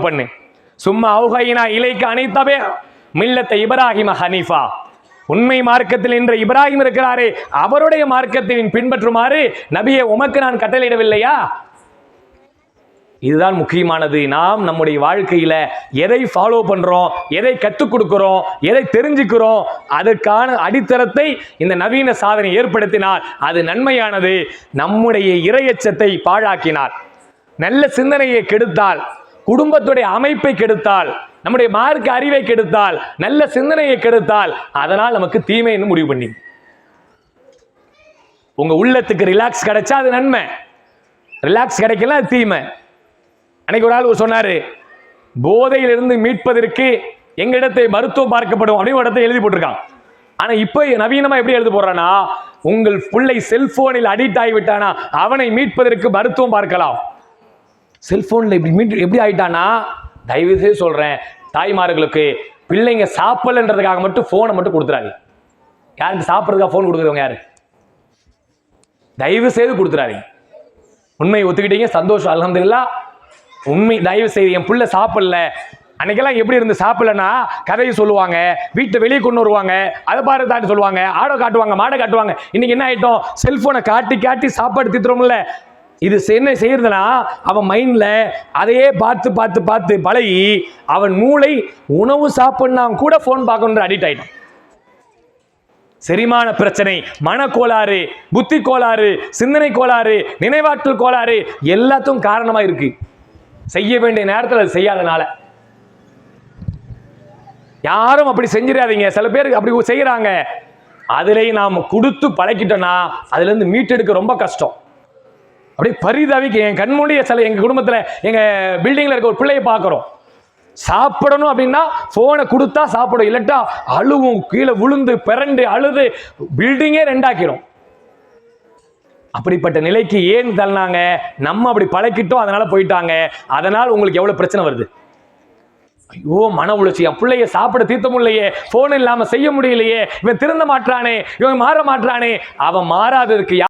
பண்ணு. சும்மா அவுகைனா இலைக்கு அனைத்தவே மில்லத்தை இப்ராஹிம ஹனீஃபா. உண்மை மார்க்கத்தில் என்ற இப்ராஹிம் இருக்கிறாரே, அவருடைய மார்க்கத்தின் பின்பற்றுமாறு நபியை உமக்கு நான் கட்டளையிடவில்லையா? இதுதான் முக்கியமானது. நாம் நம்முடைய வாழ்க்கையில எதை ஃபாலோ பண்றோம், எதை கற்றுக் கொடுக்கிறோம், எதை தெரிஞ்சுக்கிறோம், அதற்கான அடித்தளத்தை இந்த நவீன சாதனை ஏற்படுத்தினால் அது நன்மையானது. நம்முடைய இறையச்சத்தை பாழாக்கினார், நல்ல சிந்தனையை கெடுத்தால், குடும்பத்துடைய அமைப்பை கெடுத்தால், நம்முடைய மார்க்க அறிவை கெடுத்தால், நல்ல சிந்தனையை கெடுத்தால், அதனால் நமக்கு தீமைன்னு முடிவு பண்ணி. உங்க உள்ளத்துக்கு ரிலாக்ஸ் கிடைச்சா அது நன்மை, ரிலாக்ஸ் கிடைக்கல அது தீமை. அன்னைக்கு ஒரு ஆள் சொன்னாரு, போதையிலிருந்து மீட்பதற்கு எங்களிடத்தை மருத்துவம் பார்க்கப்படும் அப்படின்னு ஒரு இடத்தை எழுதி போட்டிருக்கான். ஆனா இப்ப நவீனமா எப்படி எழுதி போடுறானா, உங்கள் பிள்ளை செல்போனில் அடிக்ட் ஆகிவிட்டானா அவனை மீட்பதற்கு மருத்துவம் பார்க்கலாம். செல்போன்ல எப்படி ஆயிட்டானா, தயவு செய்து சொல்றேன் தாய்மார்களுக்கு, பிள்ளைங்க சாப்பிடலன்றதுக்காக மட்டும் போனை மட்டும் கொடுத்துறாங்க. யாருக்கு சாப்பிட்றதுக்காக போன் கொடுக்குறவங்க யாரு? தயவு செய்து கொடுத்துறாங்க. உண்மையை ஒத்துக்கிட்டீங்க, சந்தோஷம், அல்ஹம்துலில்லாஹ். உண்மை, தயவு செய்து என் பிள்ளை சாப்பிடல. அன்னைக்கெல்லாம் எப்படி இருந்து சாப்பிடலன்னா கதையை சொல்லுவாங்க, வீட்டை வெளியே கொண்டு வருவாங்க, அதை பாரு தாட்டி சொல்லுவாங்க, ஆடோ காட்டுவாங்க, மாடை காட்டுவாங்க. இன்னைக்கு என்ன ஆயிட்டோம், செல்போனை காட்டி காட்டி சாப்பாடு திட்டுறோம்ல. இது என்ன செய்யறதுன்னா, அவன் மைண்ட்ல அதையே பார்த்து பார்த்து பார்த்து பழகி அவன் மூளை உணவு சாப்பிட்னா கூட போன் பார்க்கணுன்ற அடிக்ட் ஆயிட்டான். செரிமான பிரச்சனை, மனக்கோளாறு, புத்தி கோளாறு, சிந்தனை கோளாறு, நினைவாற்றல் கோளாறு எல்லாத்துக்கும் காரணமா இருக்கு. செய்ய வேண்டிய நேரத்தில் அது செய்யாதனால. யாரும் அப்படி செஞ்சிடாதீங்க. சில பேருக்கு அப்படி செய்யறாங்க. அதிலேயே நாம் கொடுத்து பழக்கிட்டோம்னா அதுல இருந்து மீட்டெடுக்க ரொம்ப கஷ்டம். அப்படியே பரிதாவிக்கு என் கண்மூடிய சில எங்க குடும்பத்தில் எங்க பில்டிங்ல இருக்க ஒரு பிள்ளையை பார்க்கிறோம். சாப்பிடணும் அப்படின்னா போனை கொடுத்தா சாப்பிடும், இல்லட்டா அழுவும், கீழே விழுந்து பிறண்டு அழுது பில்டிங்கே ரெண்டாக்கிறோம். அப்படிப்பட்ட நிலைக்கு ஏன் தள்ளினாங்க? நம்ம அப்படி பழக்கிட்டோம், அதனால போயிட்டாங்க. அதனால் உங்களுக்கு எவ்வளவு பிரச்சனை வருது. ஐயோ மன உளைச்சி, என் பிள்ளைய சாப்பிட தீர்த்த முடியலையே, போன் இல்லாம செய்ய முடியலையே, இவன் திருந்த மாட்டானே, இவன் மாற மாட்டானே. அவன் மாறாததுக்கு